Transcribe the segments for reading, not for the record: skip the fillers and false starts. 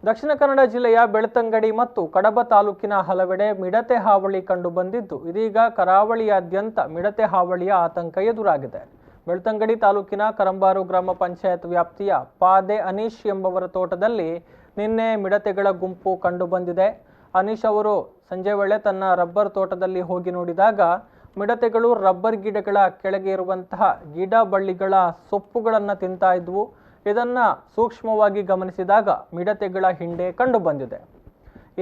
ದಕ್ಷಿಣ ಕನ್ನಡ ಜಿಲ್ಲೆಯ ಬೆಳ್ತಂಗಡಿ ಮತ್ತು ಕಡಬ ತಾಲೂಕಿನ ಹಲವೆಡೆ ಮಿಡತೆ ಹಾವಳಿ ಕಂಡುಬಂದಿದ್ದು ಇದೀಗ ಕರಾವಳಿಯಾದ್ಯಂತ ಮಿಡತೆ ಹಾವಳಿಯ ಆತಂಕ ಎದುರಾಗಿದೆ. ಬೆಳ್ತಂಗಡಿ ತಾಲೂಕಿನ ಕರಂಬಾರು ಗ್ರಾಮ ಪಂಚಾಯತ್ ವ್ಯಾಪ್ತಿಯ ಪಾದೆ ಅನೀಶ್ ಎಂಬವರ ತೋಟದಲ್ಲಿ ನಿನ್ನೆ ಮಿಡತೆಗಳ ಗುಂಪು ಕಂಡುಬಂದಿದೆ. ಅನೀಶ್ ಅವರು ಸಂಜೆ ವೇಳೆ ತನ್ನ ರಬ್ಬರ್ ತೋಟದಲ್ಲಿ ಹೋಗಿ ನೋಡಿದಾಗ ಮಿಡತೆಗಳು ರಬ್ಬರ್ ಗಿಡಗಳ ಕೆಳಗೆ ಇರುವಂತಹ ಗಿಡ ಬಳ್ಳಿಗಳ ಸೊಪ್ಪುಗಳನ್ನು ತಿಂತಾ ಇದ್ವು. ಇದನ್ನ ಸೂಕ್ಷ್ಮವಾಗಿ ಗಮನಿಸಿದಾಗ ಮಿಡತೆಗಳ ಹಿಂಡೆ ಕಂಡುಬಂದಿದೆ.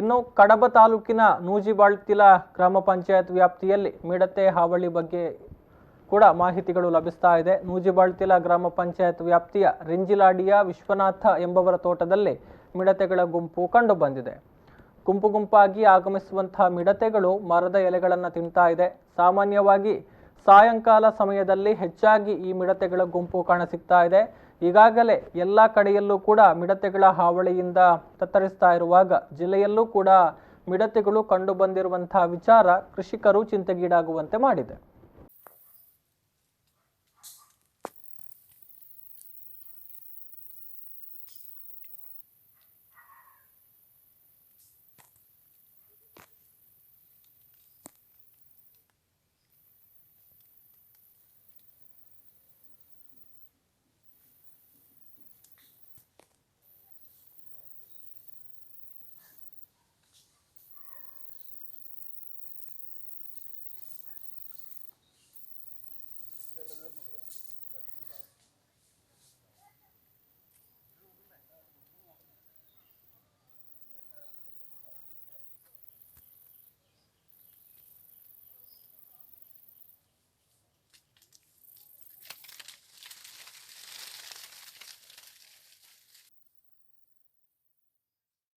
ಇನ್ನು ಕಡಬ ತಾಲೂಕಿನ ನೂಜಿಬಾಳ್ತಿಲ ಗ್ರಾಮ ಪಂಚಾಯತ್ ವ್ಯಾಪ್ತಿಯಲ್ಲಿ ಮಿಡತೆ ಹಾವಳಿ ಬಗ್ಗೆ ಕೂಡ ಮಾಹಿತಿಗಳು ಲಭಿಸ್ತಾ ಇದೆ. ನೂಜಿಬಾಳ್ತಿಲ ಗ್ರಾಮ ಪಂಚಾಯತ್ ವ್ಯಾಪ್ತಿಯ ರಿಂಜಿಲಾಡಿಯ ವಿಶ್ವನಾಥ ಎಂಬವರ ತೋಟದಲ್ಲಿ ಮಿಡತೆಗಳ ಗುಂಪು ಕಂಡುಬಂದಿದೆ. ಗುಂಪು ಗುಂಪಾಗಿ ಆಗಮಿಸುವಂತಹ ಮಿಡತೆಗಳು ಮರದ ಎಲೆಗಳನ್ನು ತಿಂತಾ ಇದೆ. ಸಾಮಾನ್ಯವಾಗಿ ಸಾಯಂಕಾಲ ಸಮಯದಲ್ಲಿ ಹೆಚ್ಚಾಗಿ ಈ ಮಿಡತೆಗಳ ಗುಂಪು ಕಾಣಸಿಗ್ತಾ ಇದೆ. ಈಗಾಗಲೇ ಎಲ್ಲ ಕಡೆಯಲ್ಲೂ ಕೂಡ ಮಿಡತೆಗಳ ಹಾವಳಿಯಿಂದ ತತ್ತರಿಸ್ತಾ ಇರುವಾಗ ಜಿಲ್ಲೆಯಲ್ಲೂ ಕೂಡ ಮಿಡತೆಗಳು ಕಂಡು ಬಂದಿರುವಂತಹ ವಿಚಾರ ಕೃಷಿಕರು ಚಿಂತೆಗೀಡಾಗುವಂತೆ ಮಾಡಿದೆ.